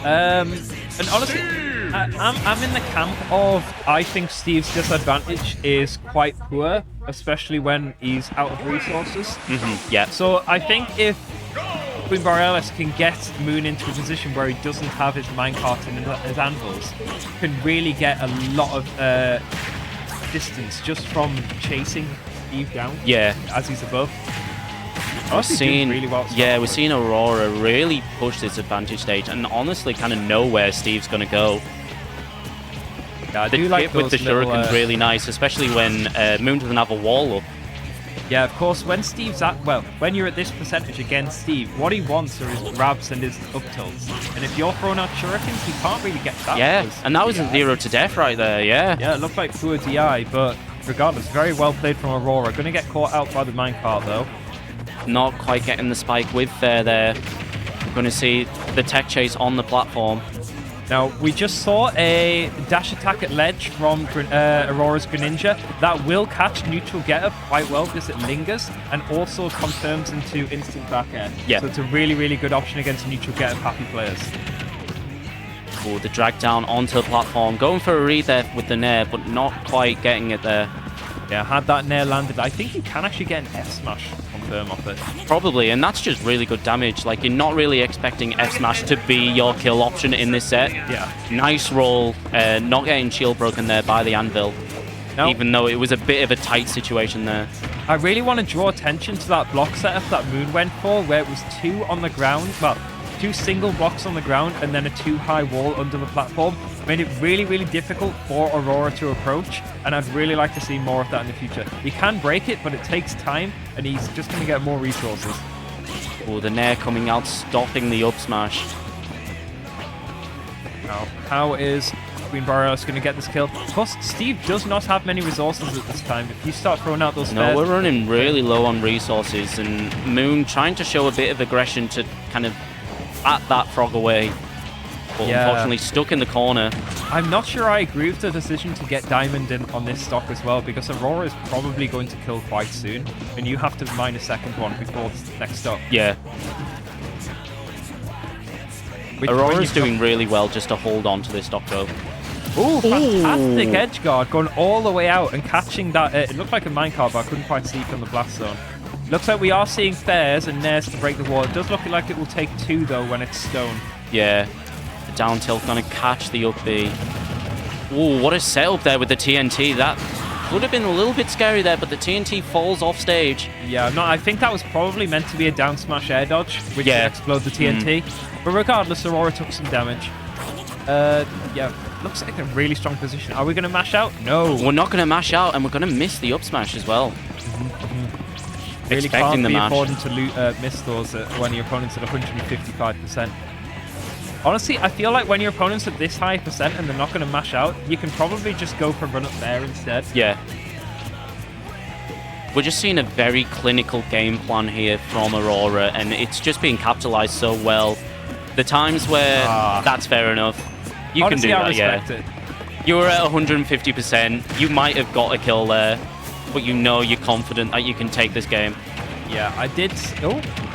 And honestly, I'm in the camp of I think Steve's disadvantage is quite poor, especially when he's out of resources. Yeah. So I think if Queen Borealis can get Moon into a position where he doesn't have his minecart and his anvils, can really get a lot of distance just from chasing Steve down. Yeah. As he's above. We're seeing, really well we're seeing Aurora really push this advantage stage and honestly kind of know where Steve's going to go. Yeah, I the do like tip with the shuriken's really nice, especially when Moon doesn't have a wall up. Yeah, of course, when Steve's at, well, when you're at this percentage against Steve, what he wants are his grabs and his up tilts. And if you're throwing out shurikens, he can't really get that. Yeah, and that was a 0 to death right there, yeah. Yeah, it looked like poor DI, but regardless, very well played from Aurora. Going to get caught out by the minecart, though. Not quite getting the spike with fair there. We're going to see the tech chase on the platform. Now, we just saw a dash attack at ledge from Aurora's Greninja. That will catch neutral getup quite well because it lingers and also confirms into instant back air. Yeah. So it's a really, really good option against neutral getup happy players. Oh, the drag down onto the platform. Going for a read there with the nair, but not quite getting it there. Yeah, had that nair landed, I think you can actually get an F smash confirm off it. Probably, and that's just really good damage. Like, you're not really expecting F smash to be your kill option in this set. Yeah. Nice roll, not getting shield broken there by the anvil. No. Even though it was a bit of a tight situation there. I really want to draw attention to that block setup that Moon went for, where it was 2 on the ground, well, 2 single blocks on the ground and then a 2-high wall under the platform. Made it really, really difficult for Aurora to approach, and I'd really like to see more of that in the future. He can break it, but it takes time, and he's just going to get more resources. Oh, the nair coming out, stopping the up smash. Now, how is Queen Borealis going to get this kill? Plus, Steve does not have many resources at this time. If you start throwing out those No, we're running really low on resources, and Moon trying to show a bit of aggression to kind of bat that frog away. But unfortunately stuck in the corner. I'm not sure I agree with the decision to get Diamond in on this stock as well, because Aurora is probably going to kill quite soon, and you have to mine a second one before the next stock. Yeah. Aurora's doing really well just to hold on to this stock though. Oh, fantastic edge guard, going all the way out and catching that. It looked like a minecart, but I couldn't quite see from the blast zone. Looks like we are seeing fairs and nairs to break the wall. It does look like it will take 2 though when it's stone. Yeah. The down tilt gonna catch the up B. Ooh, what a setup there with the TNT. That would have been a little bit scary there, but the TNT falls off stage. Yeah, no, I think that was probably meant to be a down smash air dodge, which would explode the TNT. But regardless, Aurora took some damage. Yeah, looks like a really strong position. Are we going to mash out? No. We're not going to mash out, and we're going to miss the up smash as well. Really Expecting can't the be mash. affording to miss those when your opponent's at 155%. Honestly, I feel like when your opponent's at this high percent and they're not going to mash out, you can probably just go for run up there instead. Yeah. We're just seeing a very clinical game plan here from Aurora, and it's just being capitalized so well. The times where that's fair enough, you honestly, can do I that, respect it. You were at 150%, you might have got a kill there, but you know you're confident that you can take this game. Yeah, I did.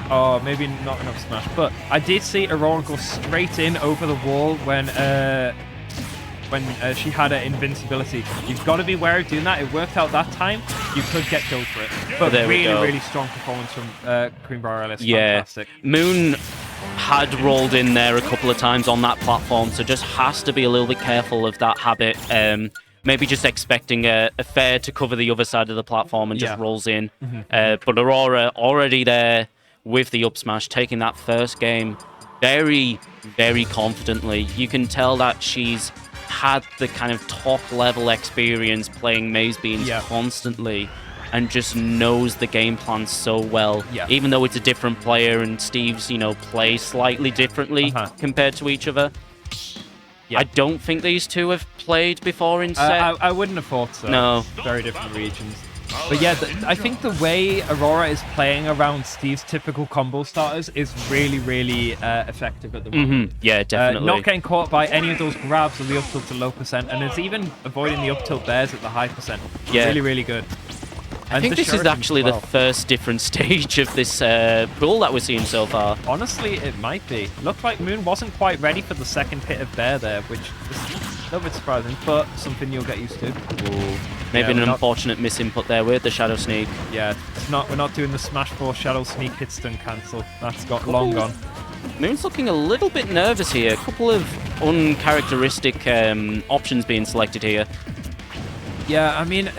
Oh, maybe not enough smash, but I did see Aurora go straight in over the wall when she had her invincibility. You've got to be wary of doing that. It worked out that time. You could get killed for it. But really, really strong performance from Queen Borealis. Yeah. Fantastic. Moon had rolled in there a couple of times on that platform, so just has to be a little bit careful of that habit. Maybe just expecting a fair to cover the other side of the platform and just rolls in. But Aurora already there with the up smash, taking that first game very, very confidently. You can tell that she's had the kind of top level experience playing Maze Beans constantly and just knows the game plan so well. Even though it's a different player and Steve's, play slightly differently compared to each other. I don't think these two have played before in set. I wouldn't have thought so. No. Very different regions. But yeah, I think the way Aurora is playing around Steve's typical combo starters is really, really effective at the moment. Yeah, definitely. Not getting caught by any of those grabs of the up tilt to low percent, and it's even avoiding the up tilt bears at the high percent. Yeah. Really, really good. I think this is actually the first different stage of this pool that we're seeing so far. Honestly, it might be. Looked like Moon wasn't quite ready for the second hit of Bear there, which is a little bit surprising, but something you'll get used to. Ooh. Maybe an unfortunate misinput there with the Shadow Sneak. Yeah, we're not doing the Smash 4 Shadow Sneak hit stun cancel. That's got long gone. Moon's looking a little bit nervous here. A couple of uncharacteristic options being selected here. Yeah, I mean,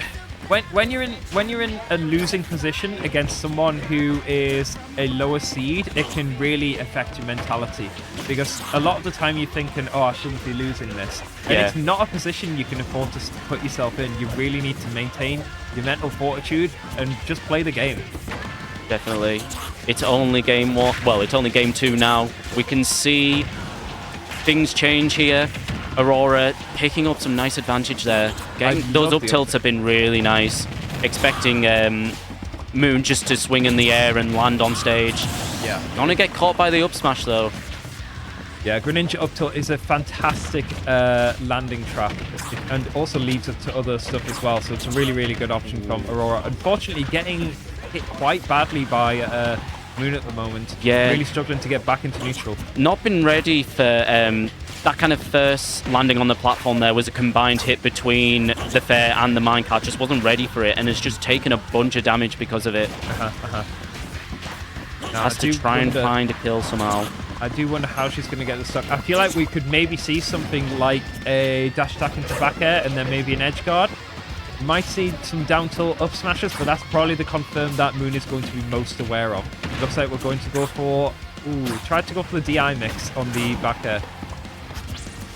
when you're in a losing position against someone who is a lower seed, it can really affect your mentality. Because a lot of the time you're thinking, oh, I shouldn't be losing this. And it's not a position you can afford to put yourself in. You really need to maintain your mental fortitude and just play the game. Definitely. It's only game one. Well, it's only game 2 now. We can see things change here. Aurora picking up some nice advantage there. Those up tilts have been really nice. Expecting Moon just to swing in the air and land on stage. Yeah. Gonna get caught by the up smash though. Yeah, Greninja up tilt is a fantastic landing trap, and also leads up to other stuff as well. So it's a really, really good option from Aurora. Unfortunately, getting hit quite badly by Moon at the moment. Yeah. Really struggling to get back into neutral. Not been ready for that kind of first landing on the platform there. Was a combined hit between the fair and the minecart. Just wasn't ready for it and has just taken a bunch of damage because of it. Has to try and find a kill somehow. I do wonder how she's going to get the stock. I feel like we could maybe see something like a dash attack into back air and then maybe an edge guard. Might see some down tilt up smashes, but that's probably the confirm that Moon is going to be most aware of. Looks like we're going to go for... Ooh, tried to go for the DI mix on the back air.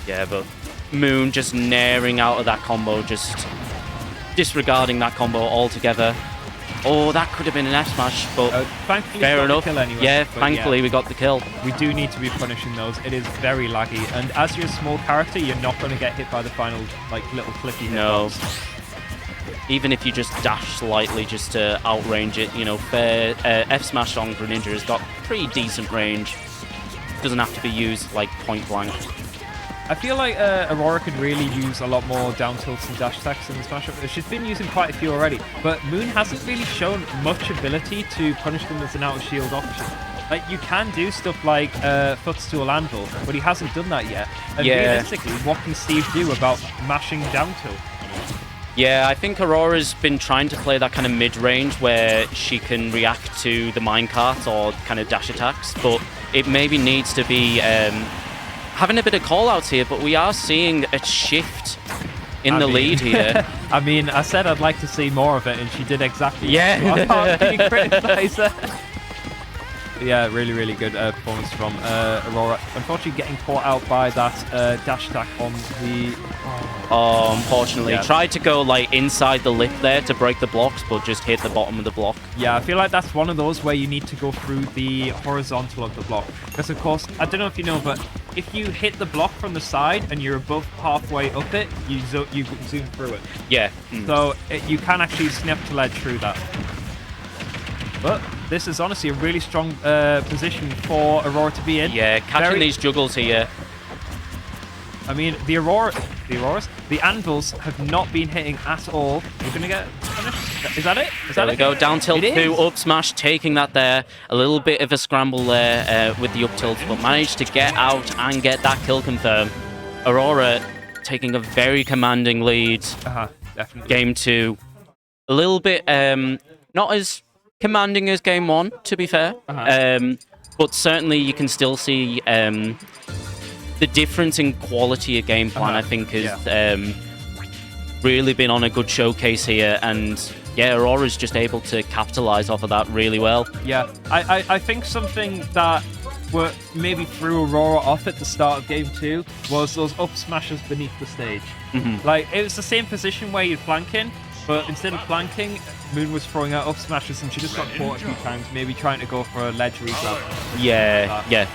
Yeah, but Moon just naring out of that combo, just disregarding that combo altogether. Oh, that could have been an F smash, but fair enough. Anyway, yeah, thankfully we got the kill. We do need to be punishing those. It is very laggy, and as you're a small character, you're not going to get hit by the final like little clicky hit. No. Even if you just dash slightly just to outrange it, you know, fair F smash on Greninja has got pretty decent range. Doesn't have to be used like point blank. I feel like Aurora could really use a lot more down tilts and dash attacks in the Smash Up. She's been using quite a few already, but Moon hasn't really shown much ability to punish them as an out of shield option. Like, you can do stuff like footstool anvil, but he hasn't done that yet. And realistically, what can Steve do about mashing down tilt? Yeah, I think Aurora's been trying to play that kind of mid-range where she can react to the minecart or kind of dash attacks, but it maybe needs to be having a bit of call-outs here, but we are seeing a shift in the lead here. I mean, I said I'd like to see more of it, and she did exactly. Yeah. I can't really criticize her. Yeah, really, really good performance from Aurora. Unfortunately, getting caught out by that dash attack on the... Oh, unfortunately. Yeah. Tried to go like inside the lip there to break the blocks, but just hit the bottom of the block. Yeah, I feel like that's one of those where you need to go through the horizontal of the block. Because, of course, I don't know if you know, but if you hit the block from the side and you're above halfway up it, you zoom through it. Yeah. So you can actually snap to ledge through that. But this is honestly a really strong position for Aurora to be in. Yeah, catching these juggles here. I mean, the anvils have not been hitting at all. We're going to get punished. Is that it? There we go. Down tilt 2, up smash, taking that there. A little bit of a scramble there with the up tilt, but managed to get out and get that kill confirmed. Aurora taking a very commanding lead. Definitely. Game 2. A little bit not as commanding as game 1, to be fair. But certainly you can still see the difference in quality of game plan, I think, has really been on a good showcase here. And yeah, Aurora's just able to capitalize off of that really well. Yeah, I think something that maybe threw Aurora off at the start of game 2 was those up smashes beneath the stage. Like, it was the same position where you'd flank in, but instead of flanking, Moon was throwing out up smashes and she just got caught a few times, maybe trying to go for a ledge regrab. Yeah.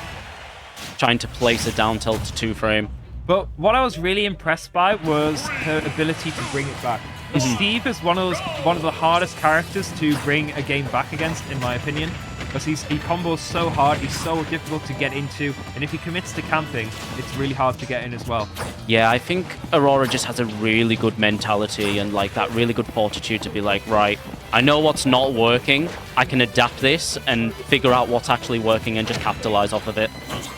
Trying to place a down tilt to 2-frame. But what I was really impressed by was her ability to bring it back. Steve is one of the hardest characters to bring a game back against, in my opinion. Because he combos so hard, he's so difficult to get into, and if he commits to camping, it's really hard to get in as well. Yeah, I think Aurora just has a really good mentality and like that really good fortitude to be like, right, I know what's not working. I can adapt this and figure out what's actually working and just capitalize off of it.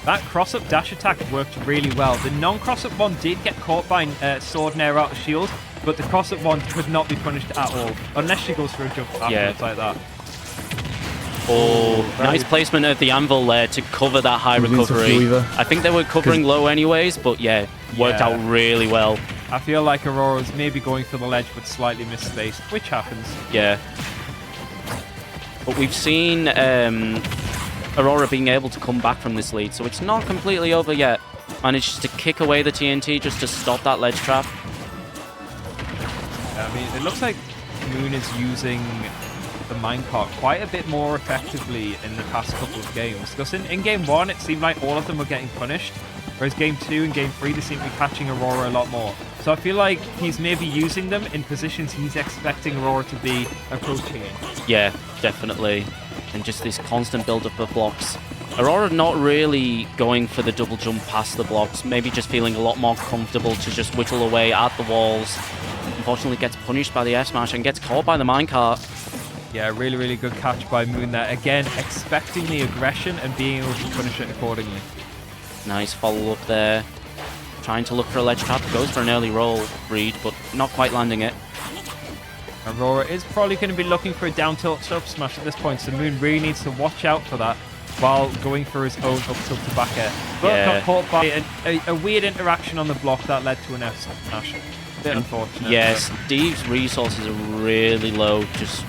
That cross-up dash attack worked really well. The non-cross-up one did get caught by sword and air out of shield, but the cross-up one could not be punished at all, unless she goes for a jump afterwards like that. Oh, nice placement of the anvil there to cover that high recovery. I think they were covering low anyways, but yeah, worked out really well. I feel like Aurora's maybe going for the ledge, but slightly misspaced, which happens. Yeah. But we've seen Aurora being able to come back from this lead, so it's not completely over yet. Manages to kick away the TNT just to stop that ledge trap. I mean, it looks like Moon is using the minecart quite a bit more effectively in the past couple of games. Because in game 1, it seemed like all of them were getting punished, whereas game 2 and game 3, they seem to be catching Aurora a lot more. So I feel like he's maybe using them in positions he's expecting Aurora to be approaching in. Yeah, definitely. And just this constant build-up of blocks. Aurora not really going for the double jump past the blocks, maybe just feeling a lot more comfortable to just whittle away at the walls. Unfortunately gets punished by the F smash and gets caught by the minecart. Yeah, really, really good catch by Moon there. Again, expecting the aggression and being able to punish it accordingly. Nice follow-up there. Trying to look for a ledge trap. Goes for an early roll read, but not quite landing it. Aurora is probably going to be looking for a down tilt up smash at this point, so Moon really needs to watch out for that while going for his own up tilt to back air. But got caught by a weird interaction on the block that led to an F smash. Bit unfortunate. Yes, Steve's resources are really low. Just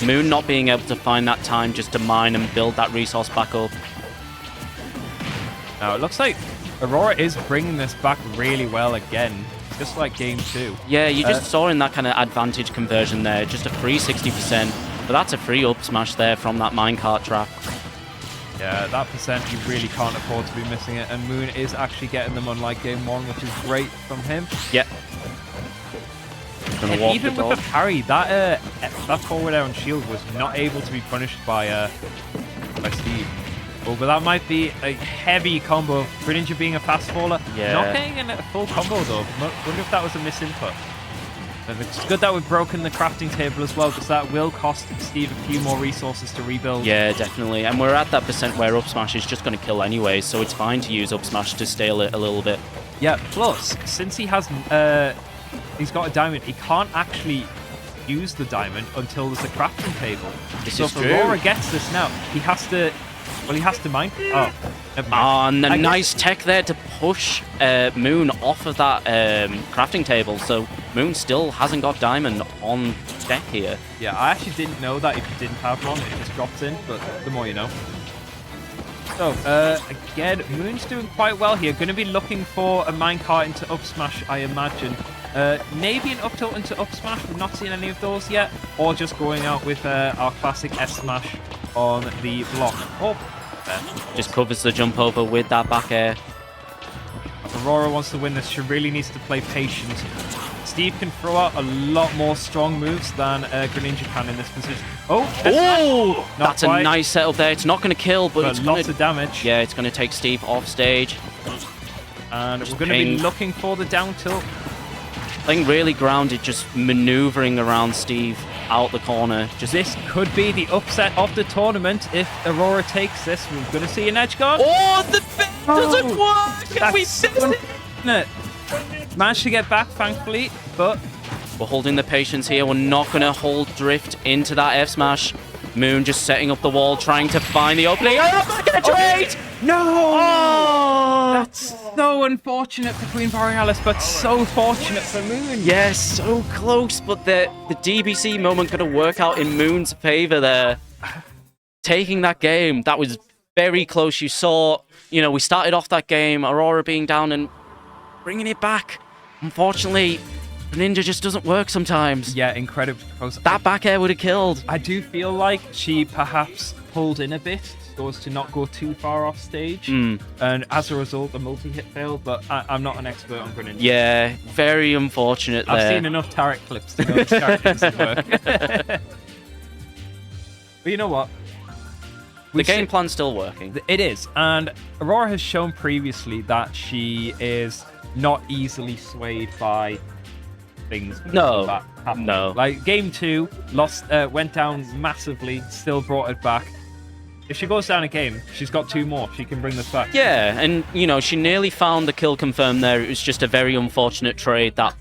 Moon not being able to find that time just to mine and build that resource back up. Now it looks like Aurora is bringing this back really well again, just like game 2. Yeah, you just saw in that kind of advantage conversion there, just a free 60%, but that's a free up smash there from that minecart trap. Yeah, that percent you really can't afford to be missing it, and Moon is actually getting them unlike game 1, which is great from him. Yep. And even with the parry, that forward air on shield was not able to be punished by Steve. Oh, but that might be a heavy combo. Greninja being a fast faller. Yeah. Not getting in a full combo though. Wonder if that was a misinput. And it's good that we've broken the crafting table as well, because that will cost Steve a few more resources to rebuild. Yeah, definitely. And we're at that percent where up smash is just going to kill anyway, so it's fine to use up smash to stale it a little bit. Yeah, plus, since he has he's got a diamond, he can't actually use the diamond until there's a crafting table. So if Aurora gets this now, he has to... Well, he has to mine. Oh, never mind. And a nice tech there to push Moon off of that crafting table. So Moon still hasn't got diamond on deck here. Yeah, I actually didn't know that if you didn't have one, it just drops in, but the more you know. So, again, Moon's doing quite well here. Going to be looking for a minecart into up smash, I imagine. Maybe an up tilt into up smash. We've not seen any of those yet. Or just going out with our classic S smash on the block. Oh, there. Just covers the jump over with that back air. If Aurora wants to win this, she really needs to play patient. Steve can throw out a lot more strong moves than Greninja can in this position. Oh, that's quite a nice setup there. It's not going to kill, but it's lots of damage. Yeah, it's going to take Steve off stage. And we're going to be looking for the down tilt. I think really grounded, just maneuvering around Steve out the corner. This could be the upset of the tournament if Aurora takes this. We're going to see an edge guard. Oh, the bit doesn't work! And we missed it! Managed to get back, thankfully, but... We're holding the patience here. We're not going to hold drift into that F smash. Moon just setting up the wall, trying to find the opening. Oh, I'm not going to trade! No! Oh! That's so unfortunate for Queen Borealis, but so fortunate for Moon. Yes, so close, but the DBC moment going to work out in Moon's favor there. Taking that game, that was very close. You saw, you know, we started off that game, Aurora being down and bringing it back. Unfortunately, Ninja just doesn't work sometimes. Yeah, incredibly close. That back air would have killed. I do feel like she perhaps pulled in a bit so as to not go too far off stage. And as a result, the multi-hit failed, but I'm not an expert on Greninja. Yeah, very unfortunate there. I've seen enough Tarek clips to know this character doesn't work. But you know what? The game plan's still working. It is, and Aurora has shown previously that she is not easily swayed by things. No, that happen. no. Like game 2, lost, went down massively, still brought it back. If she goes down a game, she's got 2 more. She can bring this back. Yeah, and you know she nearly found the kill confirmed there. It was just a very unfortunate trade that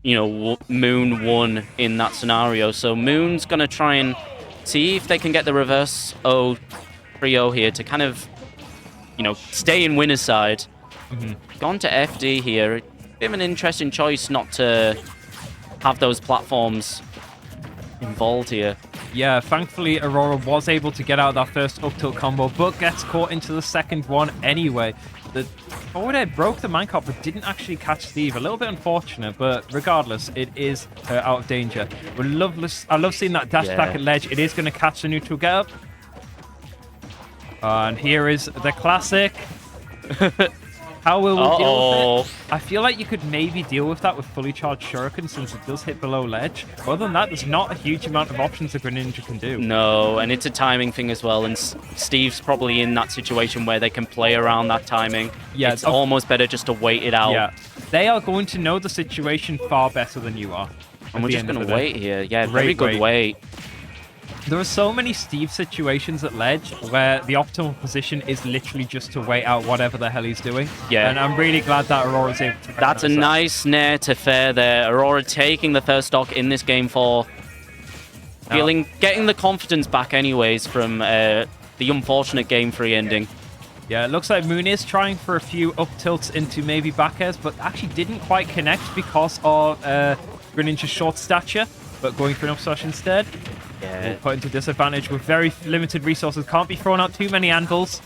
Moon won in that scenario. So Moon's gonna try and see if they can get the reverse 3-0 here to kind of stay in winner's side. Gone to FD here. Bit of an interesting choice not to have those platforms involved here. Yeah, thankfully Aurora was able to get out that first up tilt combo, but gets caught into the second one anyway. The forward air broke the minecart, but didn't actually catch Steve. A little bit unfortunate, but regardless, it is out of danger. I love seeing that dash attack at ledge. It is going to catch the neutral get up. And here is the classic. How will we deal with it? I feel like you could maybe deal with that with fully charged shuriken since it does hit below ledge. Other than that, there's not a huge amount of options that Greninja can do. No, and it's a timing thing as well, and Steve's probably in that situation where they can play around that timing. Yeah, it's almost better just to wait it out. Yeah, they are going to know the situation far better than you are. And we're just going to wait here. Yeah, very good wait. There are so many Steve situations at ledge where the optimal position is literally just to wait out whatever the hell he's doing. Yeah. And I'm really glad that Aurora's able to... That's a nice nair to fair there. Aurora taking the first stock in this game 4. Getting the confidence back anyways from the unfortunate game 3 ending. Yeah, it looks like Moon is trying for a few up tilts into maybe back airs, but actually didn't quite connect because of Greninja's short stature, but going for an up smash instead. Yeah. Put into disadvantage with very limited resources. Can't be throwing out too many anvils.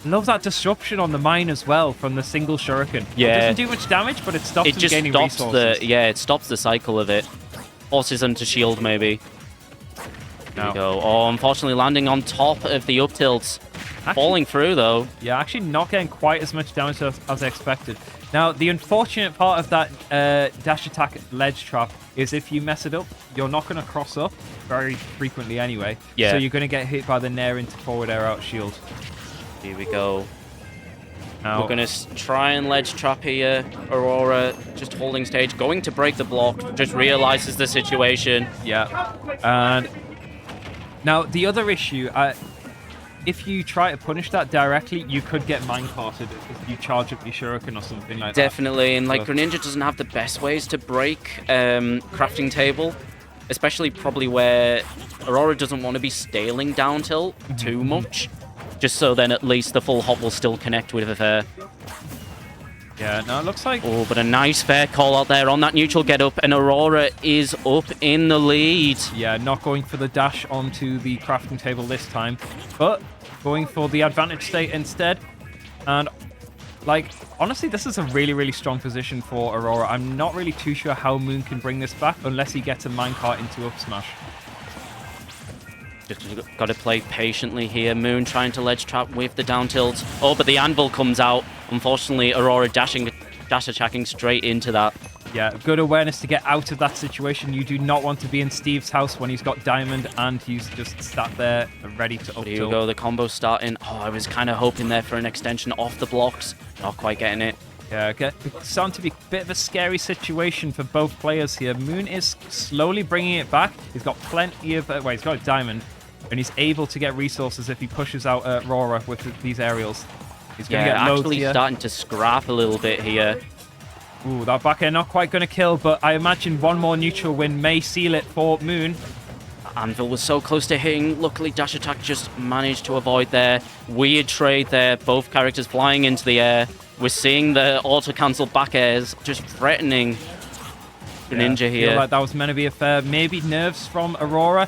Love that disruption on the mine as well from the single shuriken. Yeah. It doesn't do much damage, but it stops him gaining resources. It stops the cycle of it. Forces him to shield maybe. There we go. Oh, unfortunately landing on top of the up tilts. Falling through though. Yeah, actually not getting quite as much damage as I expected. Now, the unfortunate part of that dash attack ledge trap is if you mess it up, you're not going to cross up very frequently anyway. Yeah. So you're going to get hit by the nair into forward air out shield. Here we go. Now, we're going to try and ledge trap here. Aurora just holding stage, going to break the block, just realizes the situation. Yeah. And now, the other issue... if you try to punish that directly, you could get minecarted if you charge up your shuriken or something like that. Definitely, and like Greninja doesn't have the best ways to break crafting table, especially probably where Aurora doesn't want to be staling down tilt too much, just so then at least the full hop will still connect with her. Yeah, no, it looks like... Oh, but a nice fair call out there on that neutral get up, and Aurora is up in the lead. Yeah, not going for the dash onto the crafting table this time, but going for the advantage state instead. And, like, honestly, this is a really, really strong position for Aurora. I'm not really too sure how Moon can bring this back unless he gets a minecart into up smash. Just got to play patiently here. Moon trying to ledge trap with the down tilt. Oh, but the anvil comes out. Unfortunately, Aurora dash attacking straight into that. Yeah, good awareness to get out of that situation. You do not want to be in Steve's house when he's got Diamond and he's just sat there ready to up tilt. Here we go, the combo starting. Oh, I was kind of hoping there for an extension off the blocks. Not quite getting it. Yeah, it's starting to be a bit of a scary situation for both players here. Moon is slowly bringing it back. He's got plenty of... well, he's got a Diamond. And he's able to get resources if he pushes out Aurora with these aerials. He's going to get loads actually here. Starting to scrap a little bit here. Ooh, that back air not quite going to kill, but I imagine one more neutral win may seal it for Moon. Anvil was so close to hitting. Luckily, dash attack just managed to avoid there. Weird trade there. Both characters flying into the air. We're seeing the auto-cancel back airs just threatening Greninja here. I feel like that was meant to be a fair. Maybe nerves from Aurora.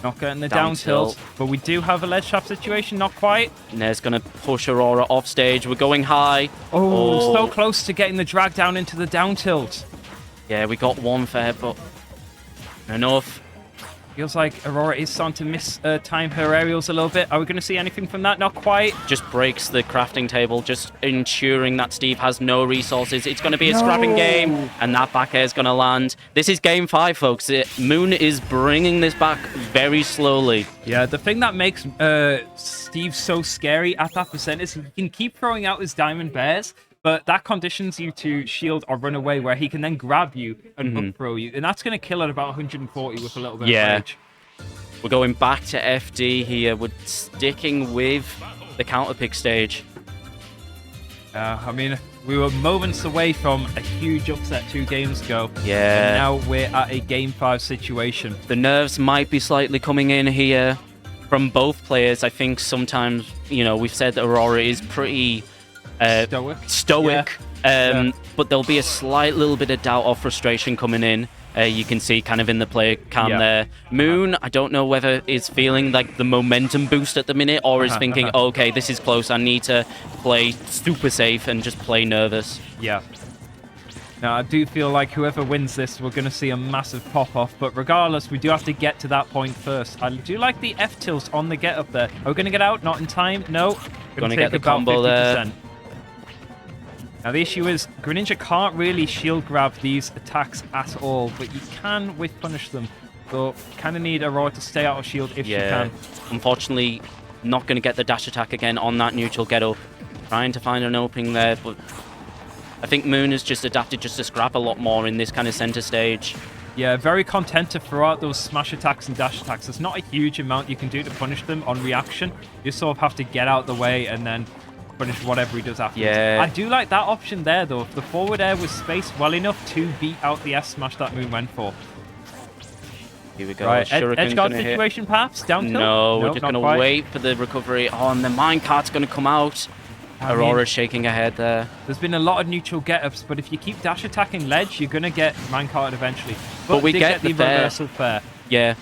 Not getting the down tilt, but we do have a ledge trap situation, not quite. Nair's going to push Aurora off stage. We're going high. Oh, so close to getting the drag down into the down tilt. Yeah, we got one fair, but enough. Feels like Aurora is starting to miss time her aerials a little bit. Are we going to see anything from that? Not quite. Just breaks the crafting table, just ensuring that Steve has no resources. It's going to be a scrapping game, and that back air is going to land. This is game 5, folks. Moon is bringing this back very slowly. Yeah, the thing that makes Steve so scary at that percent is he can keep throwing out his diamond bears, but that conditions you to shield or run away, where he can then grab you and up throw you, and that's going to kill at about 140 with a little bit of rage. We're going back to FD here. We're sticking with the counter pick stage. I mean, we were moments away from a huge upset 2 games ago. Yeah. And now we're at a Game 5 situation. The nerves might be slightly coming in here from both players. I think sometimes, you know, we've said that Aurora is pretty stoic. Yeah. But there'll be a slight little bit of doubt or frustration coming in. You can see kind of in the player cam there. Moon, I don't know whether is feeling like the momentum boost at the minute or is thinking, okay, this is close. I need to play super safe and just play nervous. Yeah. Now, I do feel like whoever wins this, we're going to see a massive pop-off. But regardless, we do have to get to that point first. I do like the F-tilt on the get-up there. Are we going to get out? Not in time? No. Going to get the combo 50%. There. Now, the issue is, Greninja can't really shield grab these attacks at all, but you can whiff punish them. So, you kind of need Aurora to stay out of shield if she can. Unfortunately, not going to get the dash attack again on that neutral get up. Trying to find an opening there, but I think Moon has just adapted just to scrap a lot more in this kind of center stage. Yeah, very content to throw out those smash attacks and dash attacks. There's not a huge amount you can do to punish them on reaction. You sort of have to get out the way and then punish whatever he does after. Yeah. I do like that option there, though. The forward air was spaced well enough to beat out the S smash that Moon went for. Here we go. Right, edge guard situation, perhaps? Down tilt? No, we're just going to wait for the recovery. Oh, and the minecart's going to come out. Aurora's shaking her head there. There's been a lot of neutral get-ups, but if you keep dash attacking ledge, you're going to get minecarted eventually. But we get the reversal fair. Yeah.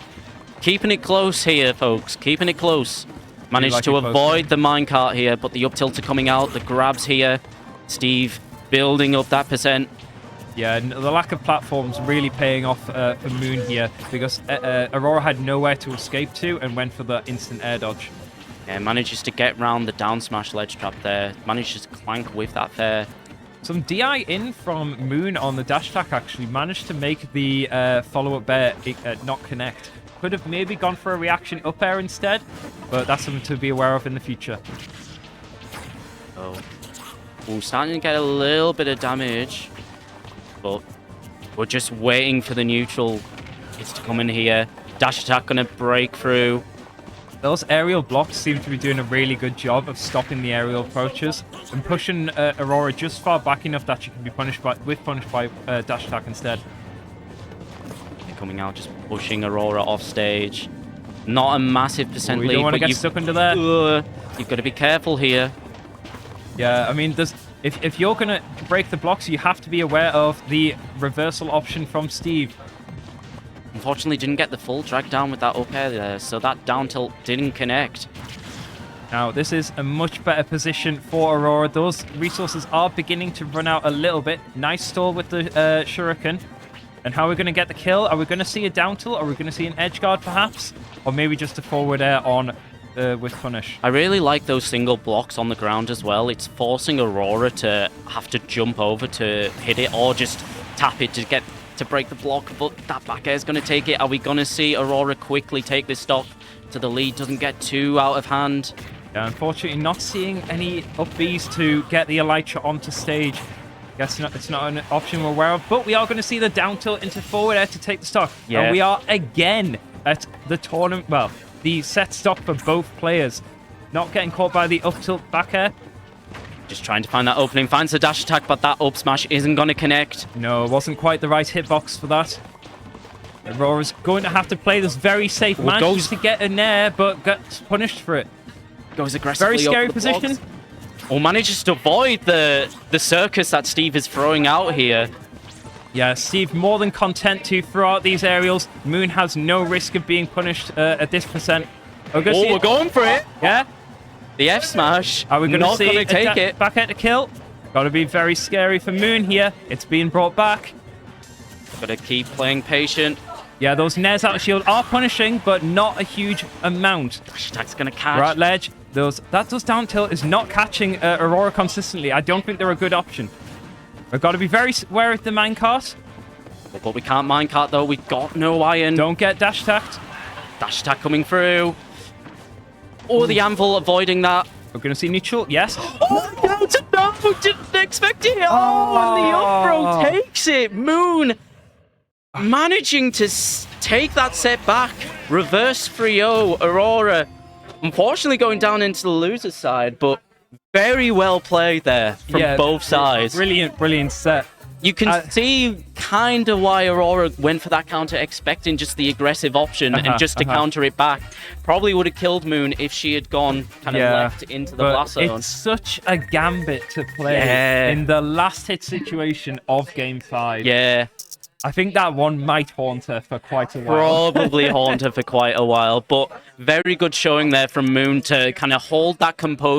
Keeping it close here, folks. Keeping it close. Managed to avoid the minecart here, but the up tilt are coming out. The grabs here. Steve building up that percent. Yeah, the lack of platforms really paying off for Moon here, because Aurora had nowhere to escape to and went for the instant air dodge. Yeah, manages to get round the down smash ledge trap there. Manages to clank with that fair. Some DI in from Moon on the dash attack actually managed to make the follow-up bear not connect. Could have maybe gone for a reaction up air instead, but that's something to be aware of in the future. Oh, starting to get a little bit of damage, but we're just waiting for the neutral hits to come in here. Dash attack going to break through. Those aerial blocks seem to be doing a really good job of stopping the aerial approaches and pushing Aurora just far back enough that she can be punished by dash attack instead. They're coming out, just pushing Aurora off stage. Not a massive percent lead. You don't want to get stuck under there. You've got to be careful here. Yeah, I mean, if you're going to break the blocks, you have to be aware of the reversal option from Steve. Unfortunately, didn't get the full drag down with that up air there, so that down tilt didn't connect. Now, this is a much better position for Aurora. Those resources are beginning to run out a little bit. Nice stall with the Shuriken. And how are we going to get the kill? Are we going to see a down tilt? Are we going to see an edge guard, perhaps? Or maybe just a forward air on with punish? I really like those single blocks on the ground as well. It's forcing Aurora to have to jump over to hit it or just tap it to break the block, but that back air is going to take it. Are we going to see Aurora quickly take this stock to the lead? Doesn't get too out of hand. Yeah, unfortunately, not seeing any up Bs to get the Elytra onto stage. Guess it's not an option we're aware of, but we are going to see the down tilt into forward air to take the stock. Yeah. And we are again at the tournament, well, the set stock for both players. Not getting caught by the up tilt back air. Just trying to find that opening, finds the dash attack, but that up smash isn't going to connect. No, it wasn't quite the right hitbox for that. Aurora's going to have to play this very safe. Manages to get in there, but gets punished for it. Goes aggressively. Very scary position. Or manages to avoid the circus that Steve is throwing out here. Yeah, Steve more than content to throw out these aerials. Moon has no risk of being punished at this percent. We're going for it. Yeah. The F smash. Are we going to see take it? Back at the kill? Got to be very scary for Moon here. It's being brought back. Got to keep playing patient. Yeah, those Nares out of shield are punishing, but not a huge amount. Dash attack's going to catch. Right ledge. That does down tilt is not catching Aurora consistently. I don't think they're a good option. We've got to be very aware of the minecart. But we can't minecart though. We've got no iron. Don't get dash attacked. Dash attack coming through. Oh, the anvil avoiding that. We're going to see neutral. Yes. Oh, no! Oh, didn't expect it. Oh, and the up throw takes it. Moon managing to take that set back. Reverse 3-0. Aurora, unfortunately, going down into the loser's side, but very well played there from both sides. Brilliant set. You can see kind of why Aurora went for that counter, expecting just the aggressive option and just to counter it back. Probably would have killed Moon if she had gone kind of left into the blast zone. It's such a gambit to play in the last hit situation of Game 5. Yeah. I think that one might haunt her for quite a while. Probably haunt her for quite a while, but very good showing there from Moon to kind of hold that composure.